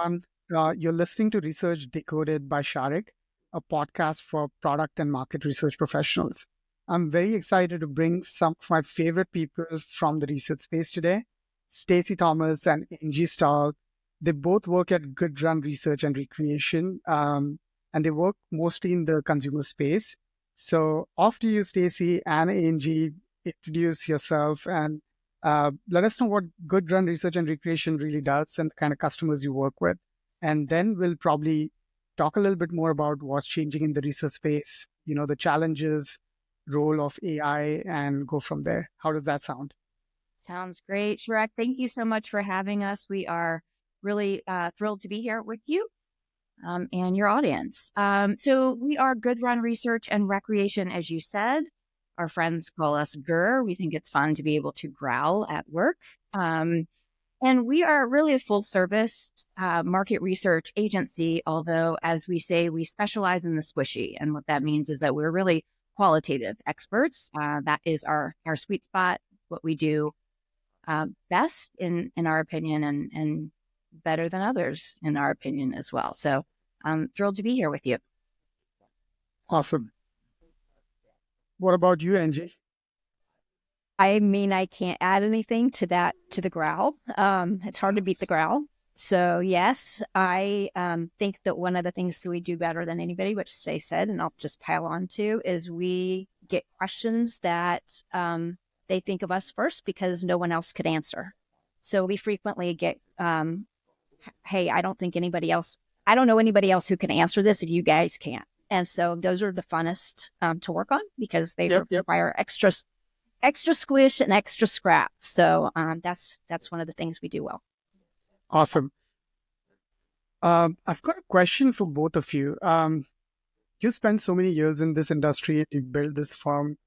everyone. You're listening to Research Decoded by Sharekh, a podcast for product and market research professionals. I'm very excited to bring some of my favorite people from the research space today, Stacy Thomas and Angie Stahl. They both work at Good Run Research and Recreation, and they work mostly in the consumer space. So off to you, Stacy and Angie. Introduce yourself and let us know what Good Run Research and Recreation really does and the kind of customers you work with. And then we'll probably talk a little bit more about what's changing in the research space, the challenges, role of AI, and go from there. How does that sound? Sounds great. Sharekh, thank you so much for having us. We are really thrilled to be here with you and your audience. So we are Good Run Research and Recreation, as you said. Our friends call us GRRR. We think it's fun to be able to growl at work. And we are really a full service market research agency, although, as we say, we specialize in the squishy. And what that means is that we're really qualitative experts. That is our sweet spot, what we do best in our opinion, and better than others in our opinion as well. So I'm thrilled to be here with you. Awesome. What about you, Angie? I mean, I can't add anything to that, to the growl. It's hard to beat the growl. So yes, I think that one of the things that we do better than anybody, which Stacy said, and I'll just pile on to, is we get questions that they think of us first because no one else could answer. So we frequently get, hey, I don't know anybody else who can answer this if you guys can't. And so those are the funnest to work on because they require extra squish and extra scrap. So that's one of the things we do well. Awesome. I've got a question for both of you. You spent so many years in this industry. You built this firm,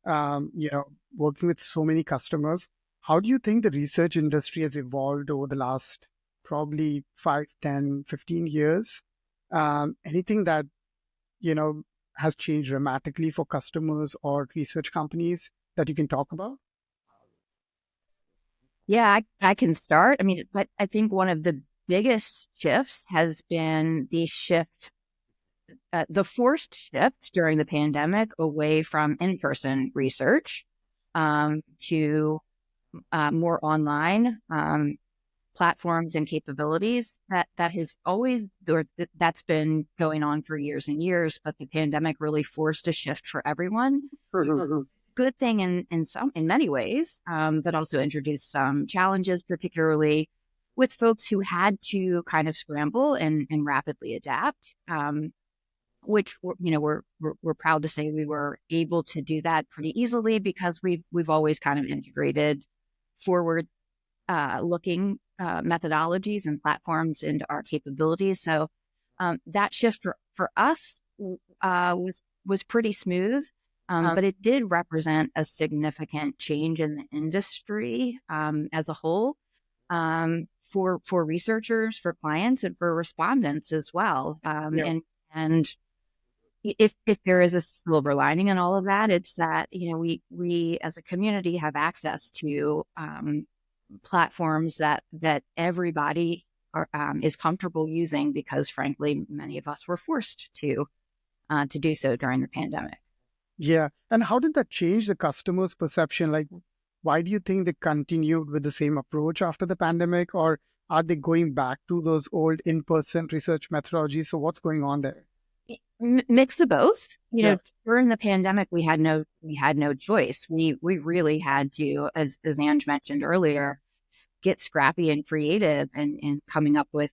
working with so many customers. How do you think the research industry has evolved over the last probably 5, 10, 15 years? Anything that has changed dramatically for customers or research companies that you can talk about? Yeah, I can start. I mean, but I think one of the biggest shifts has been the forced shift during the pandemic away from in-person research to more online platforms and capabilities. That has always, that's been going on for years and years, but the pandemic really forced a shift for everyone. Good thing in many ways, but also introduced some challenges, particularly with folks who had to kind of scramble and rapidly adapt. Which we're proud to say we were able to do that pretty easily because we've always kind of integrated forward looking methodologies and platforms into our capabilities. So that shift for us was pretty smooth, but it did represent a significant change in the industry as a whole, for researchers, for clients, and for respondents as well. And if there is a silver lining in all of that, it's that we as a community have access to platforms that everybody is comfortable using because, frankly, many of us were forced to do so during the pandemic. Yeah. And how did that change the customer's perception? Like, why do you think they continued with the same approach after the pandemic, or are they going back to those old in-person research methodologies? So what's going on there? Mix of both. During the pandemic, we had no choice. We really had to, as Ange mentioned earlier, get scrappy and creative and coming up with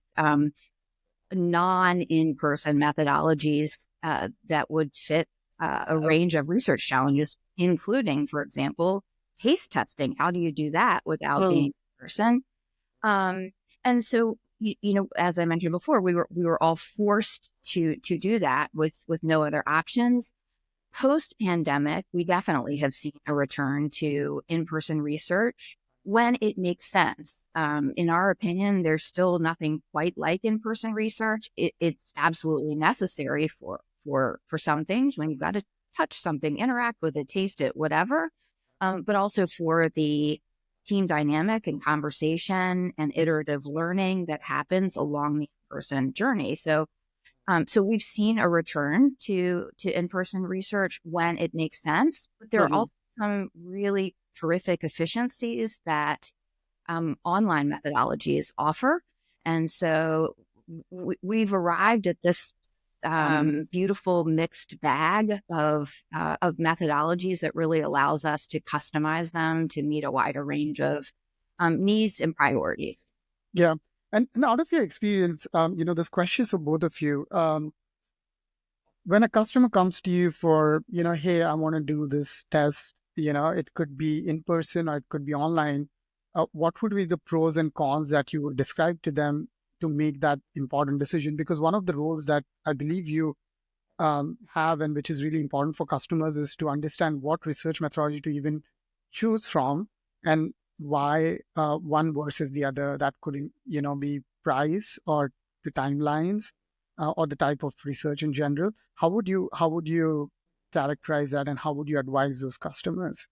non-in-person methodologies that would fit a range of research challenges, including, for example, case testing. How do you do that without being in person? And so, as I mentioned before, we were all forced to do that with no other options. Post-pandemic, we definitely have seen a return to in-person research when it makes sense. In our opinion, there's still nothing quite like in-person research. It's absolutely necessary for some things when you've got to touch something, interact with it, taste it, whatever. But also for the team dynamic and conversation and iterative learning that happens along the in-person journey. So we've seen a return to in-person research when it makes sense, but there are also some really terrific efficiencies that online methodologies offer. And so we've arrived at this beautiful mixed bag of methodologies that really allows us to customize them to meet a wider range of needs and priorities. Yeah. And out of your experience, this question is for both of you. When a customer comes to you for, hey, I want to do this test, it could be in person or it could be online. What would be the pros and cons that you would describe to them to make that important decision? Because one of the roles that I believe you have, and which is really important for customers, is to understand what research methodology to even choose from and why one versus the other. That could, be price or the timelines or the type of research in general. How would you characterize that, and how would you advise those customers?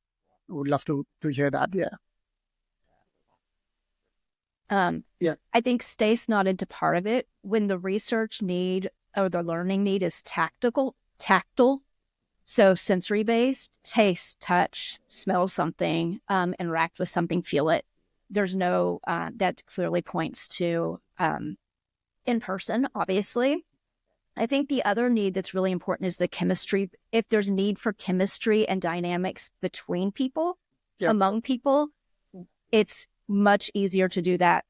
I would love to hear that. Yeah. I think Stace nodded to part of it. When the research need or the learning need is tactile, so sensory based, taste, touch, smell something, interact with something, feel it. There's no, that clearly points to in person, obviously. I think the other need that's really important is the chemistry. If there's need for chemistry and dynamics between people, among people, it's much easier to do that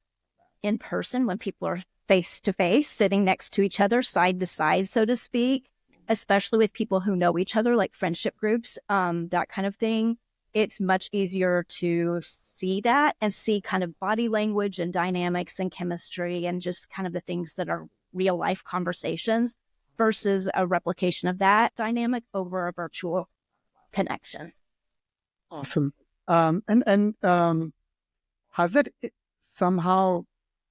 in person when people are face to face, sitting next to each other, side to side, so to speak, especially with people who know each other, like friendship groups, that kind of thing. It's much easier to see that and see kind of body language and dynamics and chemistry and just kind of the things that are real life conversations versus a replication of that dynamic over a virtual connection. Awesome. And has it somehow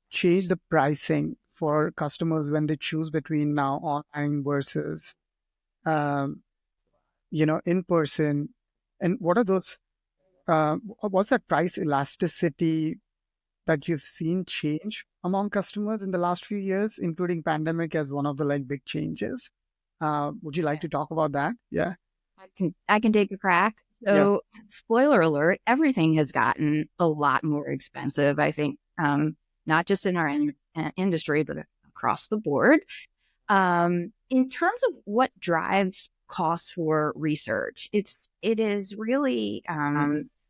changed the pricing for customers when they choose between now online versus, in person? And what are those, what's that price elasticity that you've seen change among customers in the last few years, including pandemic as one of the big changes? Would you like to talk about that? Yeah. I can take a crack. So spoiler alert, everything has gotten a lot more expensive, I think, not just in our industry, but across the board. In terms of what drives costs for research, it is really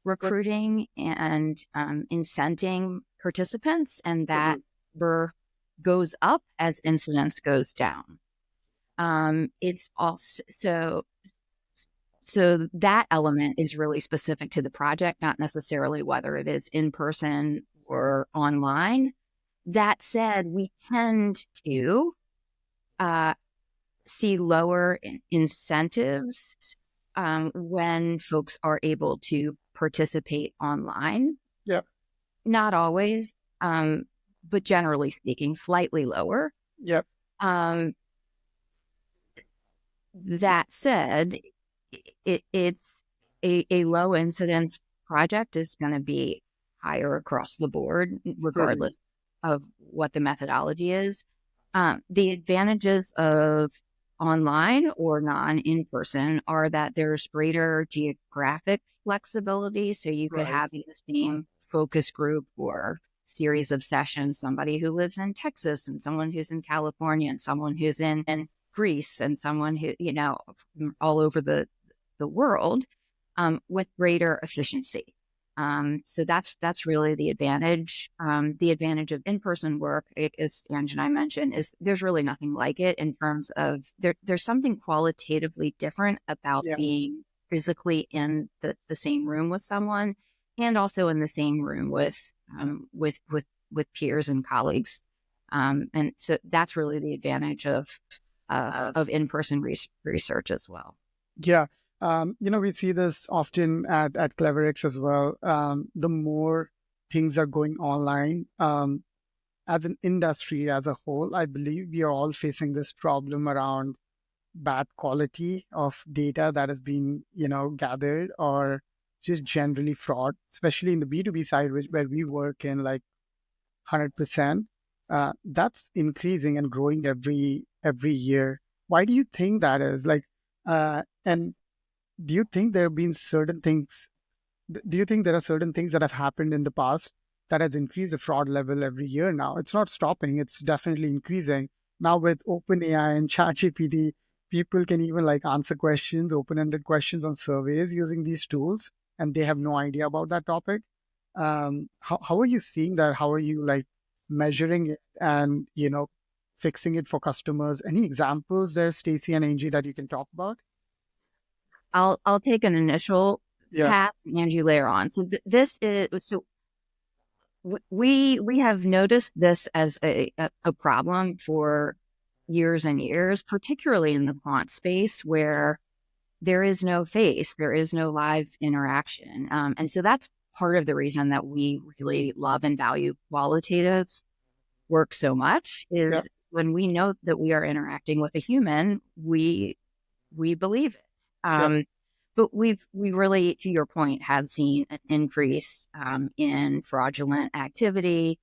recruiting and incenting participants, and that goes up as incidence goes down. It's also so that element is really specific to the project, not necessarily whether it is in person or online. That said, we tend to see lower incentives when folks are able to participate online. Yep. Not always, but generally speaking, slightly lower. Yep. That said, it's a low incidence project is going to be higher across the board, regardless of what the methodology is. The advantages of online or in-person are that there's greater geographic flexibility. So you could have in the same focus group or series of sessions, somebody who lives in Texas and someone who's in California and someone who's in Greece and someone who, all over the world, with greater efficiency. So that's really the advantage. The advantage of in-person work, as Angie and I mentioned, is there's really nothing like it in terms of there's something qualitatively different about being physically in the same room with someone, and also in the same room with peers and colleagues. And so that's really the advantage of in-person research as well. Yeah. We see this often at CleverX as well. The more things are going online, as an industry as a whole, I believe we are all facing this problem around bad quality of data that has been, gathered, or just generally fraud, especially in the B2B side, where we work in 100%. that's increasing and growing every year. Why do you think that is? And do you think there have been certain things? Do you think there are certain things that have happened in the past that has increased the fraud level every year now? It's not stopping. It's definitely increasing. Now with OpenAI and ChatGPT, people can even answer questions, open-ended questions on surveys using these tools, and they have no idea about that topic. How are you seeing that? How are you measuring it and fixing it for customers? Any examples there, Stacy and Angie, that you can talk about? I'll take an initial Yeah. pass, and Angie later on. So this is we have noticed this as a problem for years and years, particularly in the quant space where there is no face, there is no live interaction, and so that's part of the reason that we really love and value qualitative work so much is Yep. when we know that we are interacting with a human, we believe it. But we really, to your point, have seen an increase in fraudulent activity.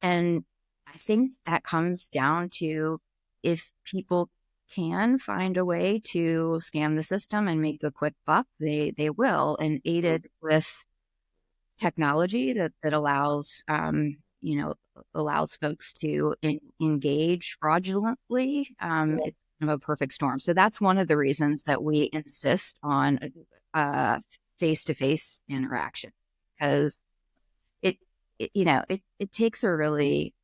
And I think that comes down to if people can find a way to scam the system and make a quick buck, they will. And aided with technology that allows, allows folks to engage fraudulently, it's kind of a perfect storm. So that's one of the reasons that we insist on face-to-face interaction, because it takes a really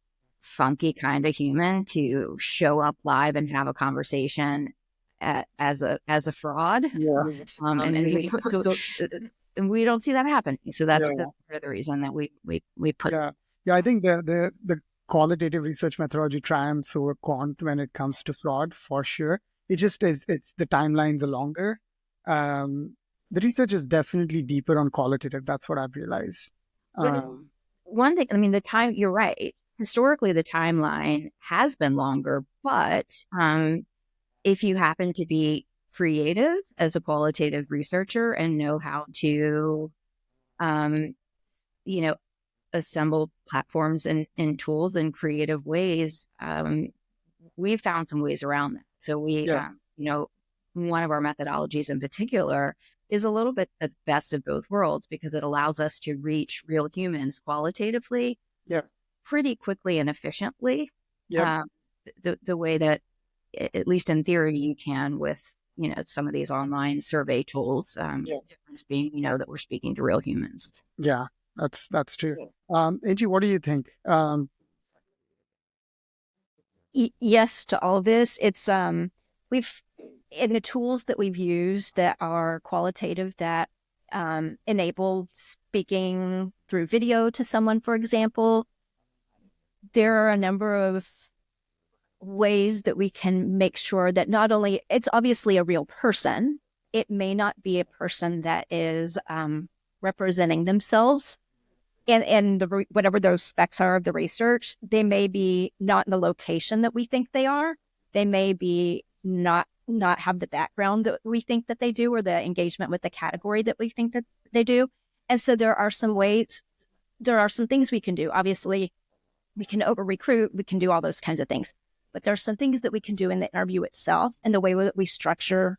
funky kind of human to show up live and have a conversation as a fraud. Yeah. And we don't see that happening. So that's part of the reason that we put. Yeah. I think the qualitative research methodology triumphs over quant when it comes to fraud, for sure. It just is. It's the timelines are longer. The research is definitely deeper on qualitative. That's what I've realized. One thing, I mean, the time, you're right. Historically, the timeline has been longer, but if you happen to be creative as a qualitative researcher and know how to, assemble platforms and tools in creative ways, we've found some ways around that. So one of our methodologies in particular is a little bit the best of both worlds because it allows us to reach real humans qualitatively pretty quickly and efficiently. The way that, at least in theory, you can with some of these online survey tools. The difference being that we're speaking to real humans. Yeah, that's true. Angie, what do you think? Yes to all this. It's we've in the tools that we've used that are qualitative that enable speaking through video to someone, for example. There are a number of ways that we can make sure that not only it's obviously a real person, it may not be a person that is representing themselves. And whatever those specs are of the research, they may be not in the location that we think they are. They may be not have the background that we think that they do or the engagement with the category that we think that they do. And so there are some things we can do. Obviously, we can over-recruit, we can do all those kinds of things. But there are some things that we can do in the interview itself and the way that we structure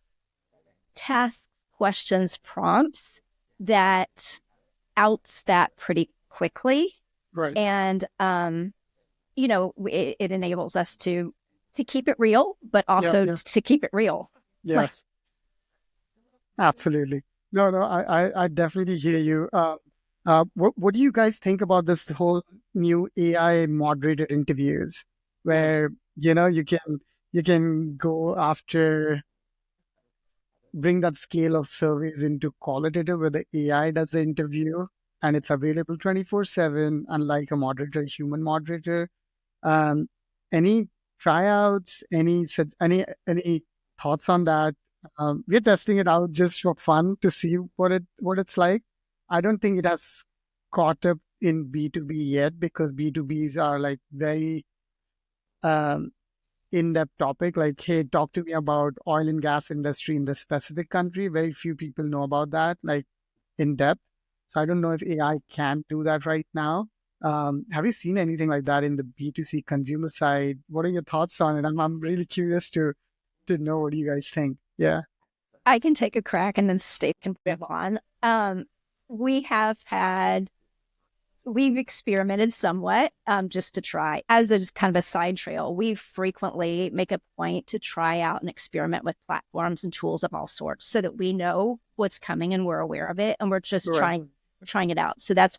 tasks, questions, prompts that outs that pretty quickly. Right. And, it enables us to keep it real, but also to keep it real. Yeah. Absolutely. No, I definitely hear you. What do you guys think about this whole new AI moderated interviews where, you can go after, bring that scale of surveys into qualitative where the AI does the interview and it's available 24/7, unlike a moderator, human moderator. Any tryouts, any thoughts on that? We're testing it out just for fun to see what it's like. I don't think it has caught up in B2B yet because B2Bs are very in-depth topic. Hey, talk to me about oil and gas industry in the specific country. Very few people know about that, in depth. So I don't know if AI can do that right now. Have you seen anything like that in the B2C consumer side? What are your thoughts on it? I'm really curious to know what you guys think. Yeah. I can take a crack and then Stacy can move on. We have had, we've experimented somewhat just to try. As a kind of a side trail, we frequently make a point to try out and experiment with platforms and tools of all sorts so that we know what's coming and we're aware of it and we're just Right. trying it out. So that's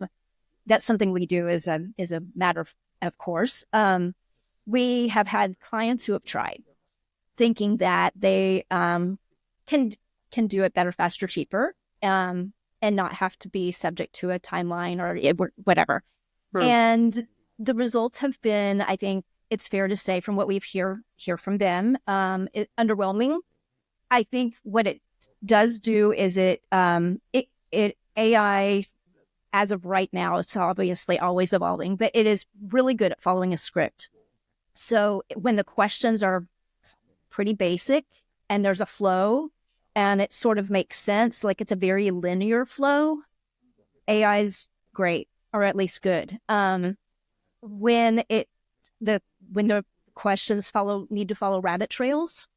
something we do as a matter of course. We have had clients who have tried, thinking that they can do it better, faster, cheaper, and not have to be subject to a timeline or whatever. Sure. And the results have been, I think it's fair to say, from what we've hear from them, underwhelming. I think what it does do is it AI, as of right now, it's obviously always evolving, but it is really good at following a script. So when the questions are pretty basic and there's a flow and it sort of makes sense, like it's a very linear flow, AI is great, or at least good. When the questions need to follow rabbit trails,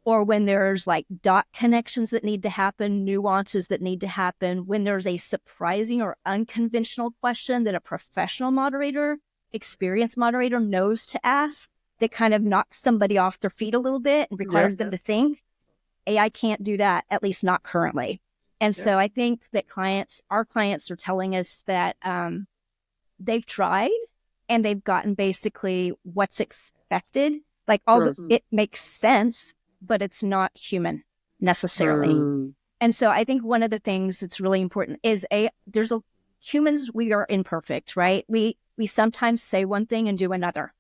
or when there's like dot connections that need to happen, nuances that need to happen, when there's a surprising or unconventional question that a professional moderator, experienced moderator knows to ask, that kind of knocks somebody off their feet a little bit and requires them to think, AI can't do that, at least not currently. And so I think that our clients are telling us that they've tried and they've gotten basically what's expected. Like it makes sense, but it's not human necessarily. And so I think one of the things that's really important is humans, we are imperfect, right? We sometimes say one thing and do another.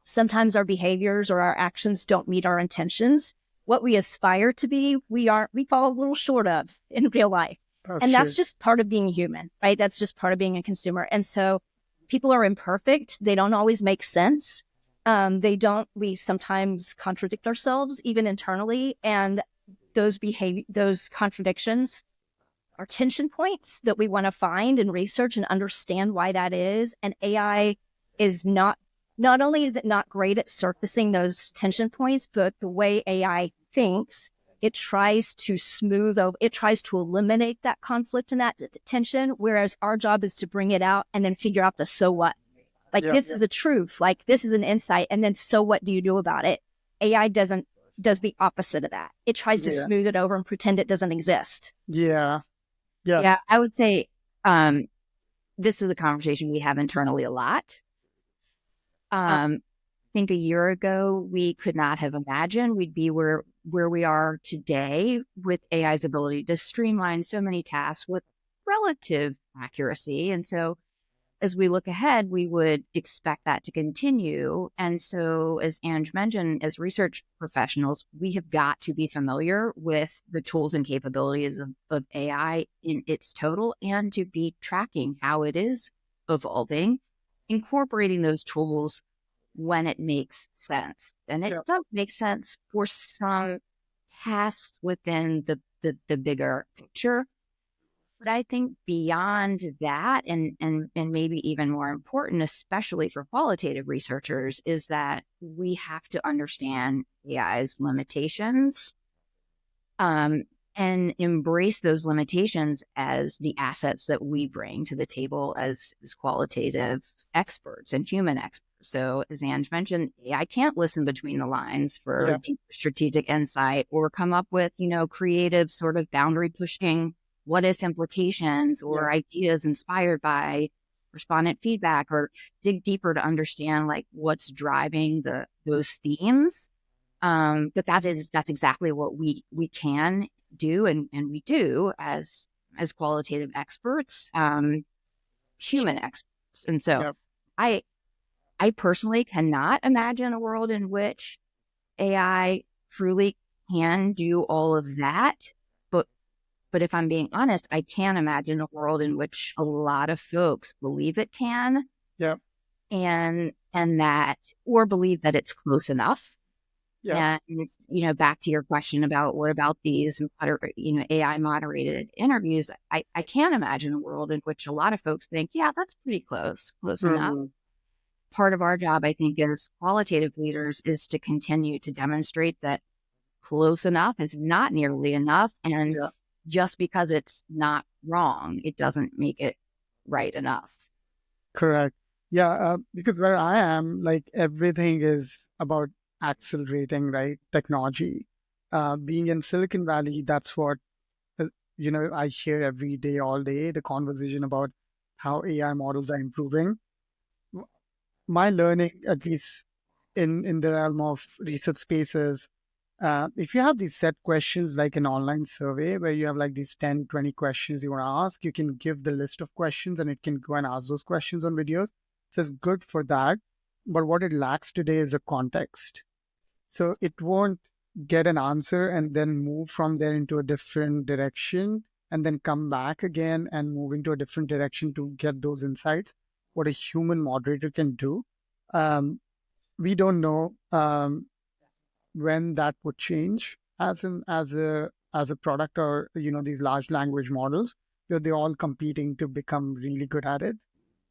Sometimes our behaviors or our actions don't meet our intentions. What we aspire to be, we fall a little short of in real life. That's just part of being human, right? That's just part of being a consumer. And so people are imperfect. They don't always make sense. We sometimes contradict ourselves, even internally. And those contradictions are tension points that we want to find and research and understand why that is. And AI is not only is it not great at surfacing those tension points, but the way AI thinks, it tries to eliminate that conflict and that tension, whereas our job is to bring it out and then figure out the so what. Like, this is a truth, like this is an insight, and then so what do you do about it? AI does the opposite of that. It tries to smooth it over and pretend it doesn't exist. Yeah, I would say this is a conversation we have internally a lot. I think a year ago, we could not have imagined we'd be where we are today with AI's ability to streamline so many tasks with relative accuracy. And so as we look ahead, we would expect that to continue. And so, as Ange mentioned, as research professionals, we have got to be familiar with the tools and capabilities of AI in its total, and to be tracking how it is evolving, incorporating those tools when it makes sense. And it does make sense for some tasks within the bigger picture. But I think beyond that, and maybe even more important, especially for qualitative researchers, is that we have to understand AI's limitations, and embrace those limitations as the assets that we bring to the table as qualitative experts and human experts. So as Ange mentioned, AI can't listen between the lines for deep strategic insight or come up with, creative sort of boundary pushing what if implications or ideas inspired by respondent feedback, or dig deeper to understand like what's driving those themes. But that's exactly what we can do and we do as qualitative experts, human experts. And so I personally cannot imagine a world in which AI truly can do all of that. But if I'm being honest, I can imagine a world in which a lot of folks believe it can. Yep. And that, or believe that it's close enough. Yeah. And, back to your question about what about these, AI moderated interviews, I can't imagine a world in which a lot of folks think, yeah, that's pretty close enough. Mhm. Part of our job, I think, as qualitative leaders is to continue to demonstrate that close enough is not nearly enough. And Yeah. just because it's not wrong, it doesn't make it right enough. Correct. Yeah, because where I am, like everything is about accelerating, right? Technology. Being in Silicon Valley, that's what I hear every day, all day. The conversation about how AI models are improving. My learning, at least in the realm of research spaces, if you have these set questions like an online survey where you have like these 10, 20 questions you want to ask, you can give the list of questions and it can go and ask those questions on videos. So it's good for that. But what it lacks today is a context. So it won't get an answer and then move from there into a different direction and then come back again and move into a different direction to get those insights. What a human moderator can do. Um, we don't know. When that would change as a product, or these large language models, they're all competing to become really good at it.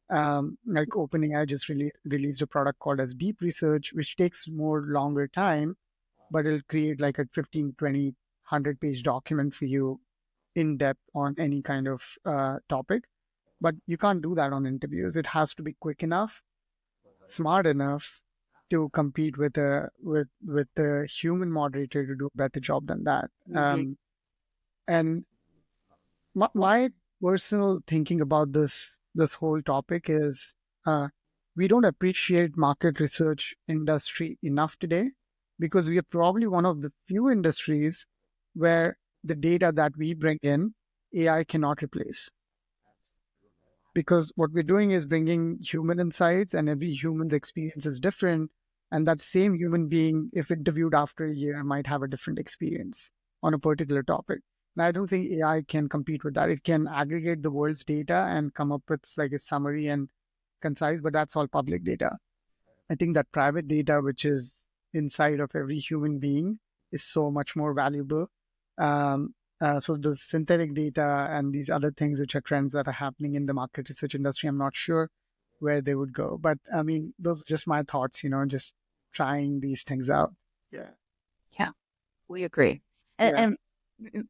Like OpenAI just released a product called as Deep Research, which takes more longer time, but it'll create like a 15, 20, 100-page document for you in depth on any kind of topic. But you can't do that on interviews. It has to be quick enough, smart enough to compete with the human moderator to do a better job than that. And my personal thinking about this whole topic is we don't appreciate market research industry enough today, because we are probably one of the few industries where the data that we bring in, AI cannot replace. Because what we're doing is bringing human insights, and every human's experience is different. And that same human being, if interviewed after a year, might have a different experience on a particular topic. And I don't think AI can compete with that. It can aggregate the world's data and come up with like a summary and concise, but that's all public data. I think that private data, which is inside of every human being, is so much more valuable. So the synthetic data and these other things, which are trends that are happening in the market research industry, I'm not sure where they would go. But I mean, those are just my thoughts, just trying these things out. Yeah. Yeah, we agree. Yeah. And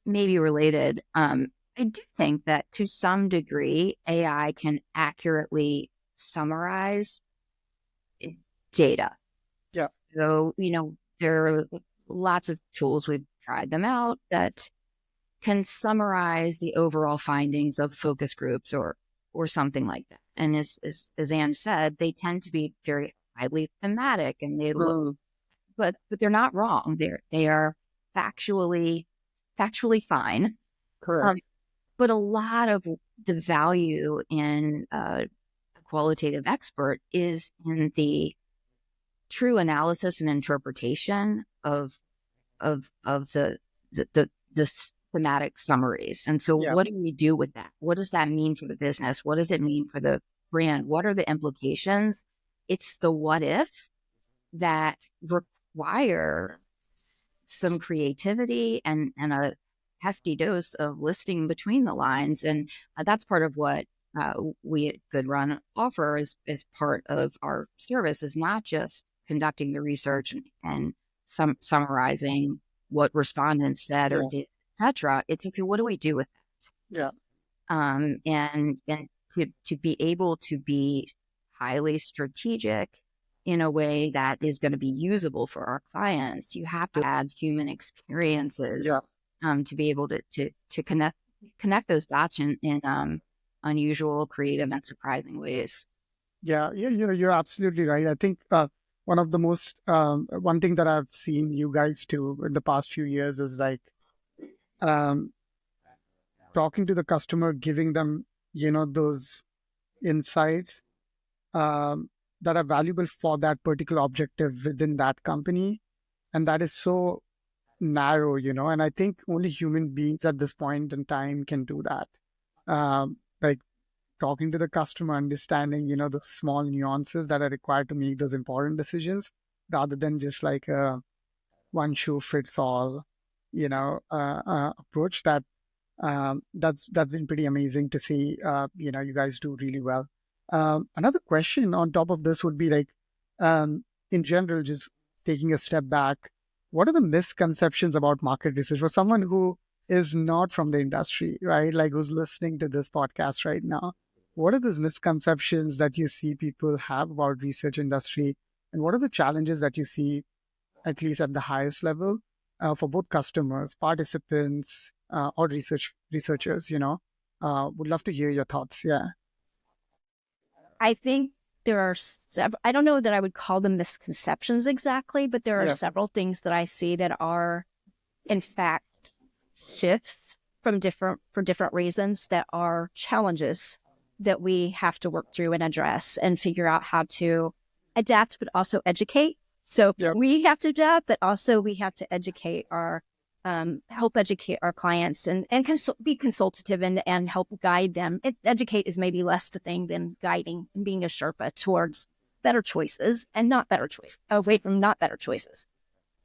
maybe related, I do think that to some degree, AI can accurately summarize data. Yeah. So, there are lots of tools, we've tried them out, that can summarize the overall findings of focus groups or something like that. And as Anne said, they tend to be very highly thematic, and they look, but they're not wrong. They are factually fine. Correct. But a lot of the value in a qualitative expert is in the true analysis and interpretation of the thematic summaries. And so Yeah. what do we do with that? What does that mean for the business? What does it mean for the brand? What are the implications? It's the what if that require some creativity and a hefty dose of listing between the lines. And that's part of what we at Good Run offer as part of our service, is not just conducting the research and summarizing what respondents said or did, etc. It's okay, what do we do with that? Yeah. And to be able to be highly strategic in a way that is going to be usable for our clients, you have to add human experiences to be able to connect those dots in unusual, creative, and surprising ways. Yeah, you're absolutely right. I think one of the most one thing that I've seen you guys do in the past few years is like talking to the customer, giving them those insights that are valuable for that particular objective within that company, and that is so narrow, and I think only human beings at this point in time can do that. Like talking to the customer, understanding, the small nuances that are required to make those important decisions, rather than just like one shoe fits all, approach that's been pretty amazing to see. You guys do really well. Another question on top of this would be like, in general, just taking a step back, what are the misconceptions about market research for someone who is not from the industry, right? Like who's listening to this podcast right now? What are those misconceptions that you see people have about research industry, and what are the challenges that you see, at least at the highest level, for both customers, participants, or researchers? Would love to hear your thoughts. Yeah. I think there are I don't know that I would call them misconceptions exactly, but there are several things that I see that are, in fact, shifts for different reasons that are challenges that we have to work through and address and figure out how to adapt, but also educate. So we have to adapt, but also we have to educate help educate our clients and be consultative and help guide them. Educate is maybe less the thing than guiding and being a Sherpa towards better choices and not better choices, away from not better choices.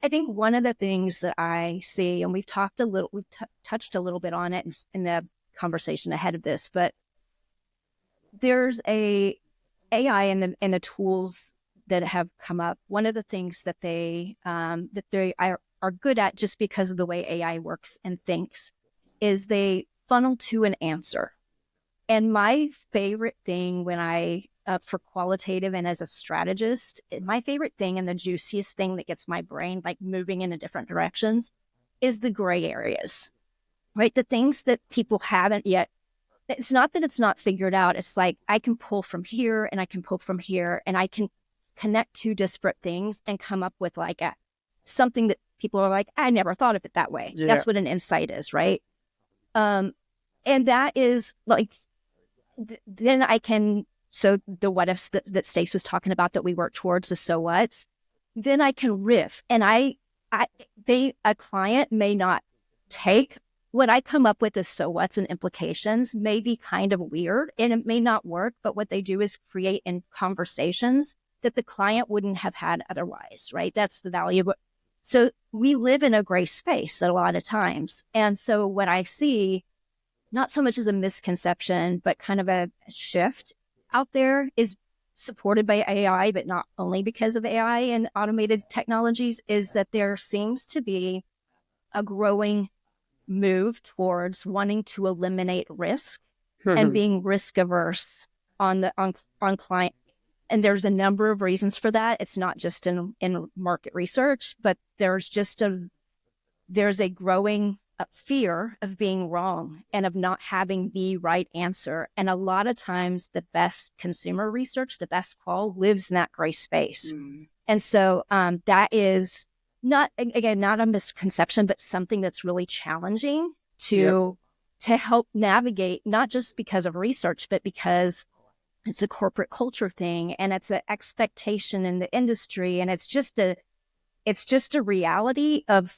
I think one of the things that I see, and we've touched a little bit on it in the conversation ahead of this, but there's a AI and the tools that have come up. One of the things that they are good at, just because of the way AI works and thinks, is they funnel to an answer. And my favorite thing when for qualitative and as a strategist, my favorite thing and the juiciest thing that gets my brain like moving in different directions is the gray areas, right? The things that people haven't yet. It's not that it's not figured out. It's like I can pull from here and I can pull from here and I can connect two disparate things and come up with like something that people are like, I never thought of it that way. Yeah. That's what an insight is, right? And that is like, then I can, so the what ifs that Stace was talking about that we work towards, the so what's, then I can riff. And a client may not take what I come up with as so what's and implications may be kind of weird and it may not work, but what they do is create in conversations that the client wouldn't have had otherwise, right? That's the value of it. So we live in a gray space a lot of times. And so what I see, not so much as a misconception, but kind of a shift out there is supported by AI, but not only because of AI and automated technologies, is that there seems to be a growing move towards wanting to eliminate risk and being risk averse on client. And there's a number of reasons for that. It's not just in market research, but there's a growing fear of being wrong and of not having the right answer. And a lot of times the best consumer research, the best qual lives in that gray space. And so that is not a misconception, but something that's really challenging to help navigate, not just because of research, but because it's a corporate culture thing and it's an expectation in the industry. And it's just a reality of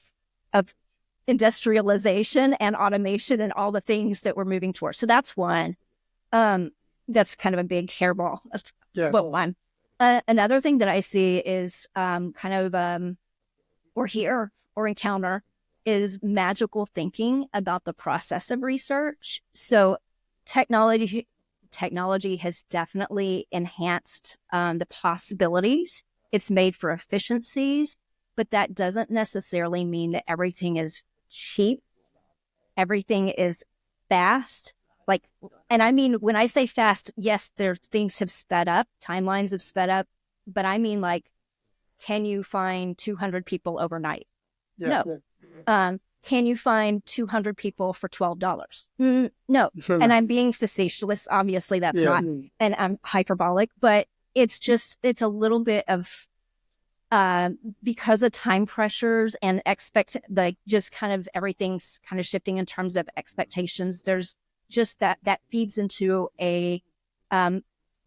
industrialization and automation and all the things that we're moving towards. So that's one. That's kind of a big hairball. But one. Another thing that I see is or hear or encounter is magical thinking about the process of research. So technology has definitely enhanced the possibilities. It's made for efficiencies, but that doesn't necessarily mean that everything is cheap. Everything is fast. And I mean, when I say fast, yes, things have sped up, timelines have sped up, but I mean can you find 200 people overnight? No. Can you find 200 people for $12? No. And I'm being facetious. Obviously, that's not, and I'm hyperbolic, but it's a little bit of, because of time pressures and just kind of everything's kind of shifting in terms of expectations. There's just that feeds into a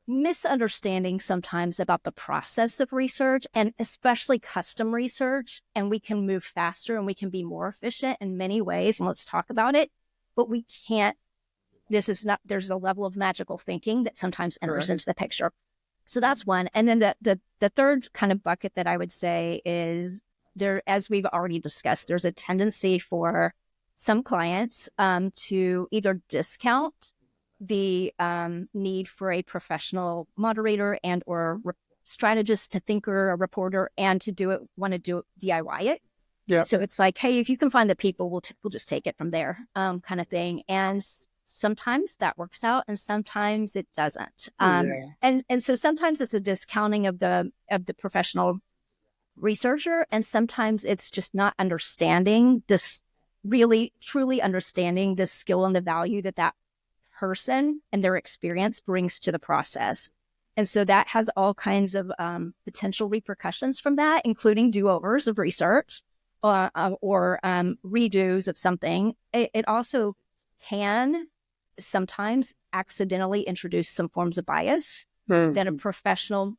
misunderstanding sometimes about the process of research and especially custom research. And we can move faster and we can be more efficient in many ways. And let's talk about it. But we can't, there's a level of magical thinking that sometimes enters into the picture. So that's one. And then the third kind of bucket that I would say is as we've already discussed, there's a tendency for some clients to either discount the need for a professional moderator and or strategist to thinker, a reporter, and to want to do it, DIY it. Yeah. So it's like, hey, if you can find the people, we'll just take it from there, kind of thing. And sometimes that works out, and sometimes it doesn't. And so sometimes it's a discounting of the professional researcher, and sometimes it's just not understanding this, really truly understanding the skill and the value that person and their experience brings to the process. And so that has all kinds of potential repercussions from that, including do-overs of research or redos of something. It also can sometimes accidentally introduce some forms of bias that a professional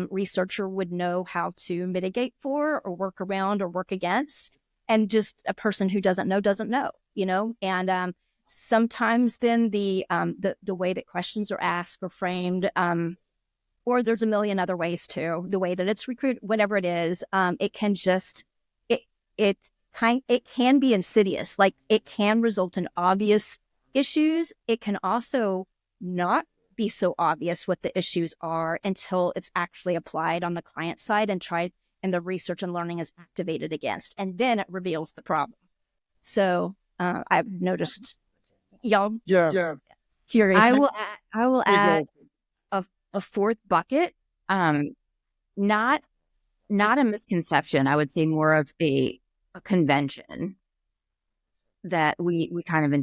researcher would know how to mitigate for or work around or work against. And just a person who doesn't know, and sometimes then the way that questions are asked or framed, or there's a million other ways too, the way that it's recruited, whatever it is, it can just, it can be insidious. Like, it can result in obvious issues. It can also not be so obvious what the issues are until it's actually applied on the client side and the research and learning is activated against, and then it reveals the problem. So I've noticed y'all curious. I will add a fourth bucket, not a misconception. I would say more of a convention that we kind of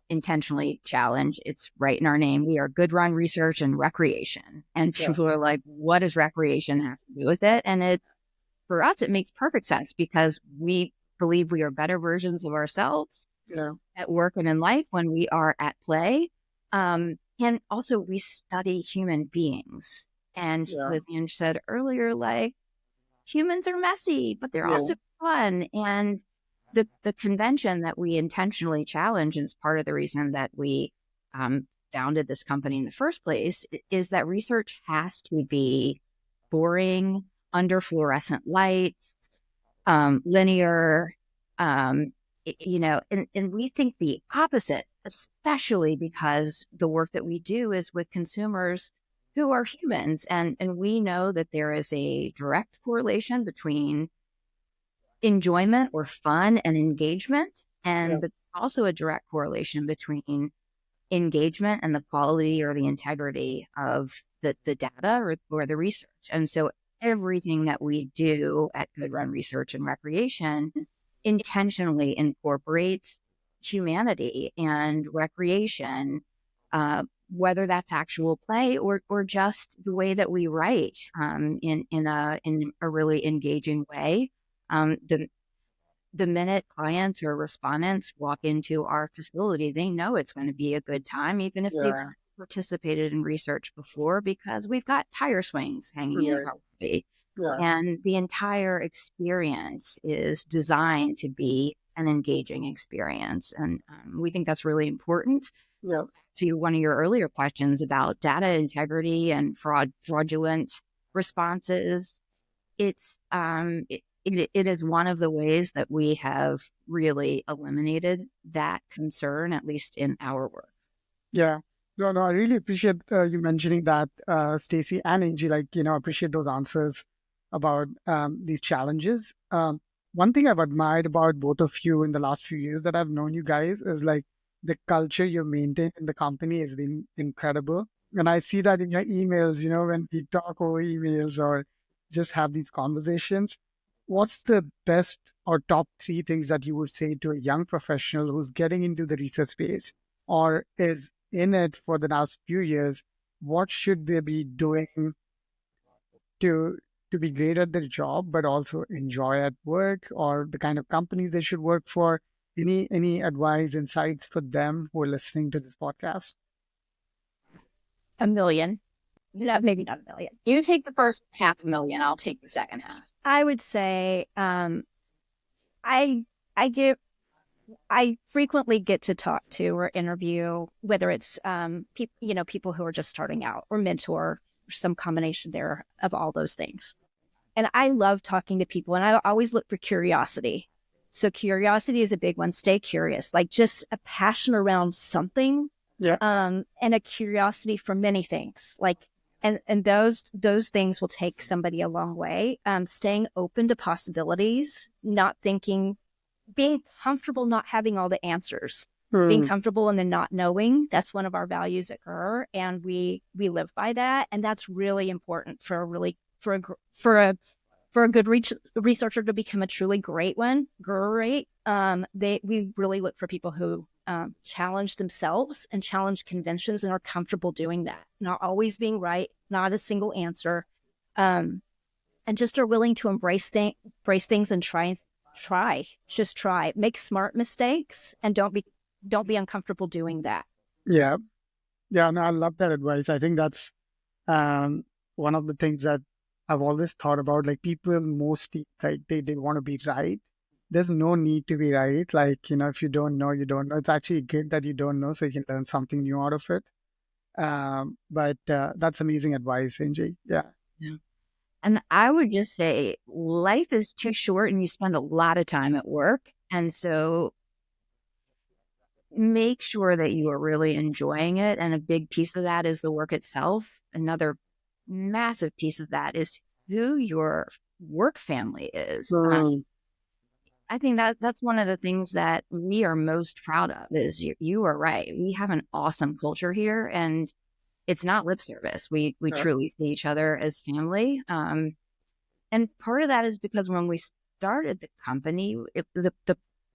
intentionally challenge. It's right in our name. We are good run research and recreation. And people are like, what does recreation have to do with it? And for us, it makes perfect sense, because we believe we are better versions of ourselves at work and in life when we are at play. And also, we study human beings. And as Angie said earlier, like, humans are messy, but they're also fun. And the convention that we intentionally challenge, and is part of the reason that we founded this company in the first place, is that research has to be boring, under fluorescent lights, linear, and we think the opposite, especially because the work that we do is with consumers who are humans. And we know that there is a direct correlation between enjoyment or fun and engagement, and also a direct correlation between engagement and the quality or the integrity of the data or the research. And so everything that we do at Good Run Research and Recreation intentionally incorporates humanity and recreation, whether that's actual play or just the way that we write in a really engaging way. The minute clients or respondents walk into our facility, they know it's going to be a good time, even if they've participated in research before, because we've got tire swings hanging in our lobby. And the entire experience is designed to be an engaging experience. And we think that's really important. To one of your earlier questions about data integrity and fraudulent responses, it is one of the ways that we have really eliminated that concern, at least in our work. Yeah. No, I really appreciate you mentioning that, Stacy and Angie. Appreciate those answers about these challenges. One thing I've admired about both of you in the last few years that I've known you guys is the culture you maintain in the company has been incredible. And I see that in your emails, when we talk over emails or just have these conversations. What's the best or top 3 things that you would say to a young professional who's getting into the research space or is in it for the last few years? What should they be doing to be great at their job, but also enjoy at work, or the kind of companies they should work for? Any advice, insights for them who are listening to this podcast? $1 million. No, maybe not $1 million. You take the first $500,000. I'll take the second half. I would say I frequently get to talk to or interview, whether it's people who are just starting out, or mentor, or some combination there of all those things. And I love talking to people, and I always look for curiosity. So curiosity is a big one. Stay curious, like just a passion around something, Yeah. and a curiosity for many things. Like, and those things will take somebody a long way. Staying open to possibilities, not thinking, being comfortable not having all the answers, being comfortable in the not knowing. That's one of our values at GRRR, and we live by that. And that's really important for a good researcher to become a truly great one. Great. We really look for people who challenge themselves and challenge conventions and are comfortable doing that. Not always being right, not a single answer, and just are willing to embrace things and just try, make smart mistakes, and don't be uncomfortable doing that. Yeah. Yeah. No, I love that advice. I think that's one of the things that I've always thought about. Like people mostly like they want to be right. There's no need to be right. Like, if you don't know, you don't know. It's actually good that you don't know so you can learn something new out of it. But that's amazing advice, Angie. Yeah. Yeah. And I would just say life is too short and you spend a lot of time at work. And so make sure that you are really enjoying it. And a big piece of that is the work itself. Another massive piece of that is who your work family is. I think that's one of the things that we are most proud of is you are right. We have an awesome culture here, and it's not lip service. We truly see each other as family. And part of that is because when we started the company,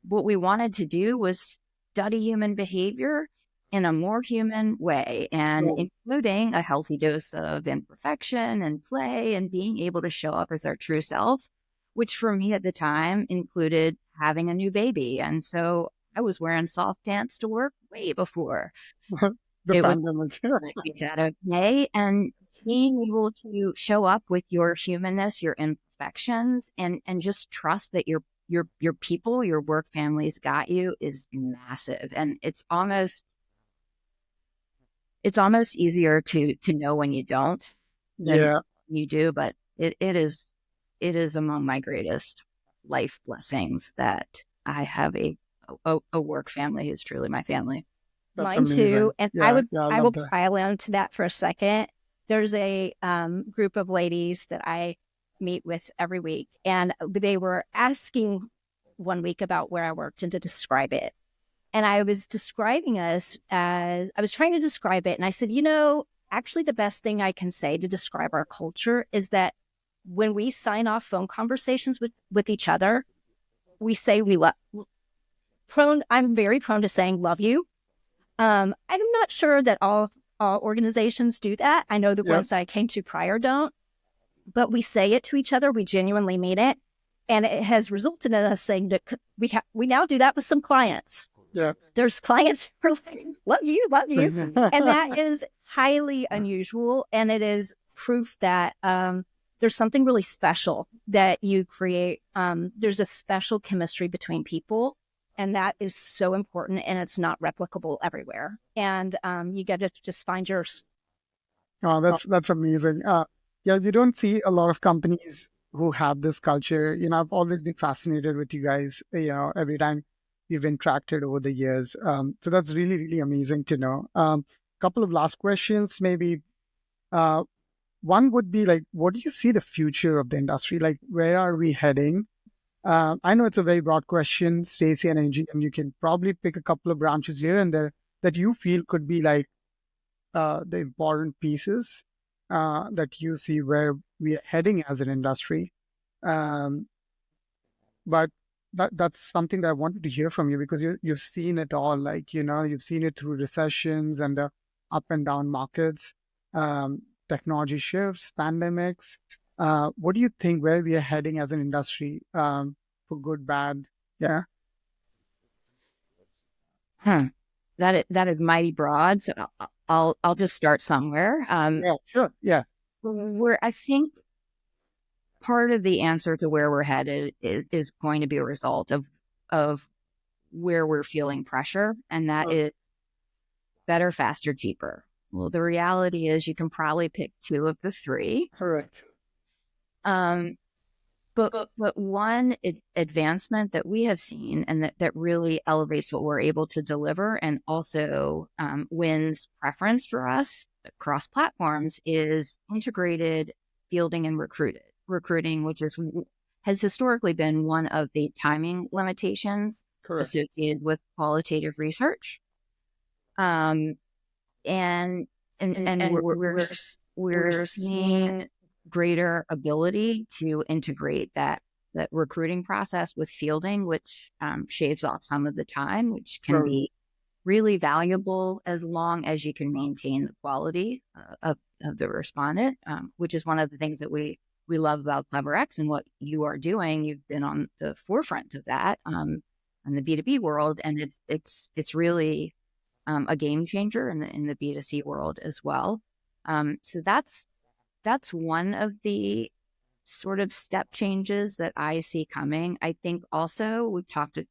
what we wanted to do was study human behavior in a more human way, and including a healthy dose of imperfection and play and being able to show up as our true selves, which for me at the time included having a new baby. And so I was wearing soft pants to work way before The pandemic. okay. And being able to show up with your humanness, your imperfections, and just trust that your people, your work families got you is massive. And it's almost easier to know when you don't than you do, but it is among my greatest life blessings that I have a work family who's truly my family. That's Mine amazing. too. And Yeah, I will pile into that for a second. There's a group of ladies that I meet with every week, and they were asking one week about where I worked and to describe it. And I was describing us as I was trying to describe it. And I said, actually the best thing I can say to describe our culture is that when we sign off phone conversations with each other, we say we love. I'm very prone to saying love you. I'm not sure that all organizations do that. I know the ones that I came to prior don't, but we say it to each other. We genuinely mean it. And it has resulted in us saying that we now do that with some clients. Yeah. There's clients who are like, love you. And that is highly unusual. And it is proof that there's something really special that you create. There's a special chemistry between people. And that is so important, and it's not replicable everywhere. And you get to just find yours. Oh, that's amazing. You don't see a lot of companies who have this culture. I've always been fascinated with you guys, every time we've interacted over the years. So that's really, really amazing to know. Couple of last questions, maybe. One would be like, what do you see the future of the industry? Like, where are we heading? I know it's a very broad question, Stacy and Angie, and you can probably pick a couple of branches here and there that you feel could be like the important pieces that you see where we are heading as an industry. But that's something that I wanted to hear from you because you've seen it all. Like, you've seen it through recessions and the up and down markets, technology shifts, pandemics. What do you think where we are heading as an industry, for good, bad? Yeah. That is mighty broad. So I'll just start somewhere. Yeah, sure. Yeah. Where I think part of the answer to where we're headed is going to be a result of where we're feeling pressure, and that is better, faster, cheaper. Well, the reality is you can probably pick two of the three. Correct. But one advancement that we have seen and that really elevates what we're able to deliver and also wins preference for us across platforms is integrated fielding and recruiting, which has historically been one of the timing limitations Correct. associated with qualitative research. And we're seeing greater ability to integrate that recruiting process with fielding, which shaves off some of the time, which can be really valuable as long as you can maintain the quality of the respondent, which is one of the things that we love about CleverX and what you are doing. You've been on the forefront of that in the B2B world, and it's really a game changer in the B2C world as well. So that's one of the sort of step changes that I see coming. I think also we've talked it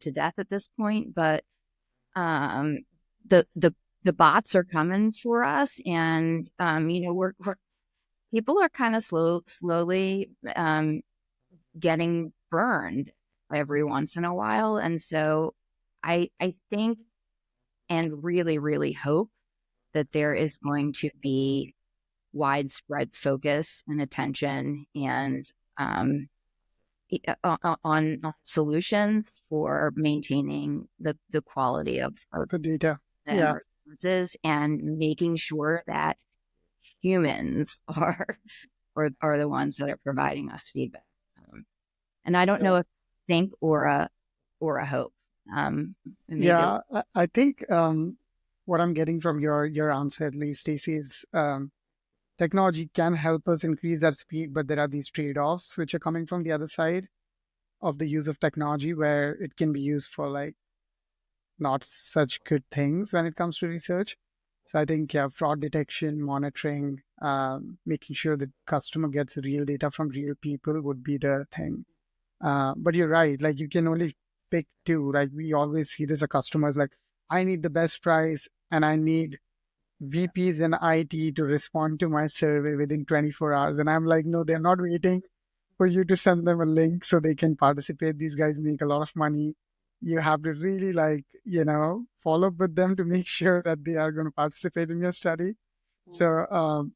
to death at this point, but the bots are coming for us, and we're people are kind of slowly getting burned every once in a while, and so I think and really, really hope that there is going to be widespread focus and attention and on solutions for maintaining the quality of the data and making sure that humans are the ones that are providing us feedback. And I don't know if think or a hope. I think what I'm getting from your answer, at least, Stacy, is technology can help us increase that speed, but there are these trade-offs which are coming from the other side of the use of technology, where it can be used for like not such good things when it comes to research. So I think fraud detection, monitoring, making sure that customer gets real data from real people would be the thing. But you're right, like you can only pick two. Like we always see this as customers, like I need the best price and I need VPs in IT to respond to my survey within 24 hours. And I'm like, no, they're not waiting for you to send them a link so they can participate. These guys make a lot of money. You have to really follow up with them to make sure that they are going to participate in your study. So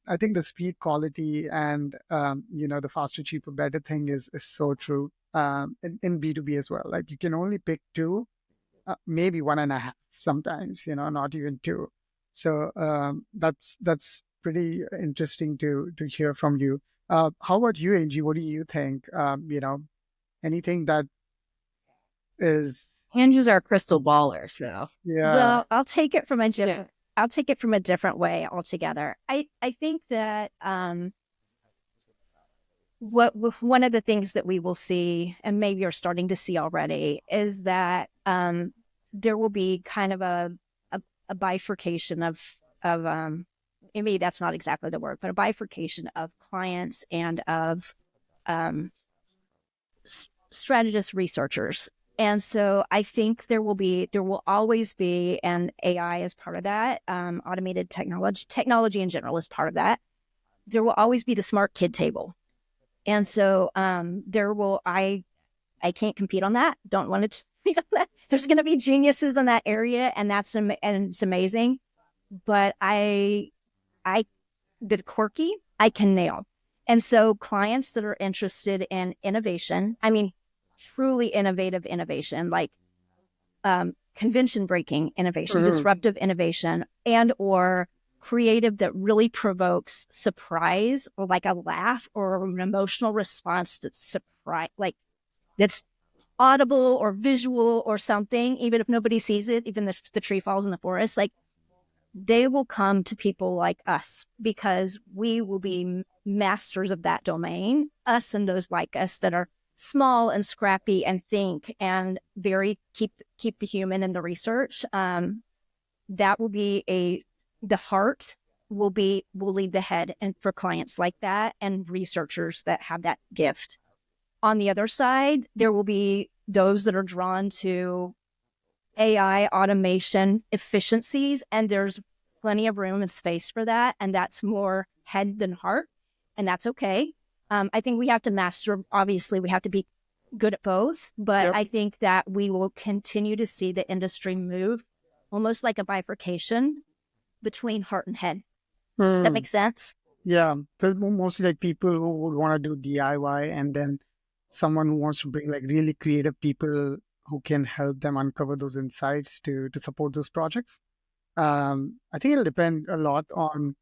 I think the speed, quality, and the faster, cheaper, better thing is so true in B2B as well. Like you can only pick two, maybe one and a half sometimes, not even two. So that's pretty interesting to hear from you. How about you, Angie? What do you think? Anything that is... Angie's our crystal baller, so Well, I'll take it from a different way altogether. I think that one of the things that we will see, and maybe you're starting to see already, is that there will be kind of a bifurcation of maybe that's not exactly the word, but a bifurcation of clients and of strategist researchers. And so I think there will always be, and AI is part of that, automated technology in general is part of that. There will always be the smart kid table. And so I can't compete on that. Don't want to compete on that. There's going to be geniuses in that area, and it's amazing. But the quirky, I can nail. And so clients that are interested in innovation, I mean, truly innovative innovation, like convention breaking innovation, disruptive innovation, and or creative that really provokes surprise or like a laugh or an emotional response that's that's audible or visual or something, even if nobody sees it, even if the tree falls in the forest, like they will come to people like us because we will be masters of that domain, us and those like us that are small and scrappy and think and very keep the human in the research. That will be the heart will lead the head, and for clients like that and researchers that have that gift. On the other side, there will be those that are drawn to AI, automation, efficiencies, and there's plenty of room and space for that, and that's more head than heart, and that's okay. I think we have to master, obviously, we have to be good at both, but Yep. I think that we will continue to see the industry move almost like a bifurcation between heart and head. Does that Hmm. make sense? Yeah. So mostly like people who would want to do DIY, and then someone who wants to bring like really creative people who can help them uncover those insights to support those projects. I think it'll depend a lot on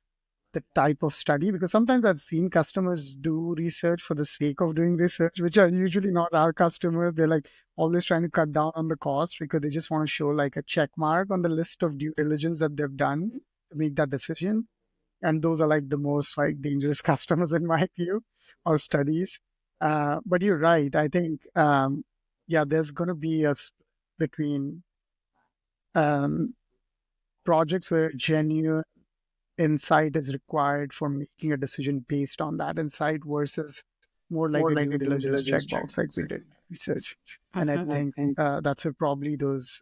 the type of study, because sometimes I've seen customers do research for the sake of doing research, which are usually not our customers. They're like always trying to cut down on the cost because they just want to show like a check mark on the list of due diligence that they've done to make that decision. And those are like the most like dangerous customers in my view, or studies. But you're right. I think yeah, there's going to be a between um, projects where genuine insight is required for making a decision based on that insight versus more like a due diligence checkbox, like we did research. And I think that's where probably those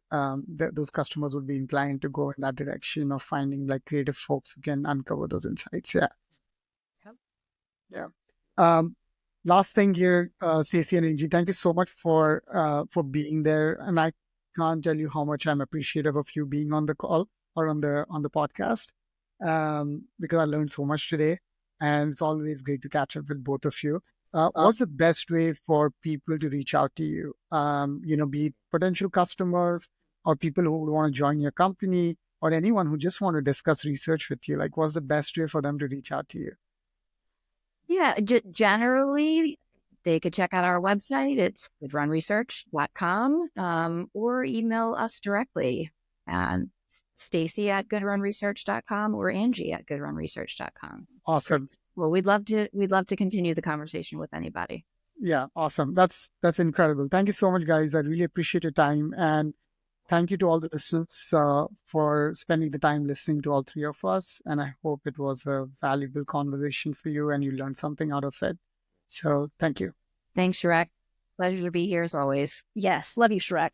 customers would be inclined to go in that direction of finding like creative folks who can uncover those insights. Yeah, yeah. Um, Last thing here, Stacy and Angie, thank you so much for being there, and I can't tell you how much I'm appreciative of you being on the call or on the podcast, because I learned so much today, and it's always great to catch up with both of you. What's the best way for people to reach out to you? Be it potential customers or people who would want to join your company, or anyone who just want to discuss research with you. Like, what's the best way for them to reach out to you? Yeah, generally, they could check out our website. It's goodrunresearch.com, or email us directly, and Stacy at goodrunresearch.com or Angie at goodrunresearch.com. Awesome. Well, we'd love to continue the conversation with anybody. Yeah, awesome. That's incredible. Thank you so much, guys. I really appreciate your time, and thank you to all the listeners for spending the time listening to all three of us. And I hope it was a valuable conversation for you and you learned something out of it. So thank you. Thanks, Sharekh. Pleasure to be here as always. Yes. Love you, Sharekh.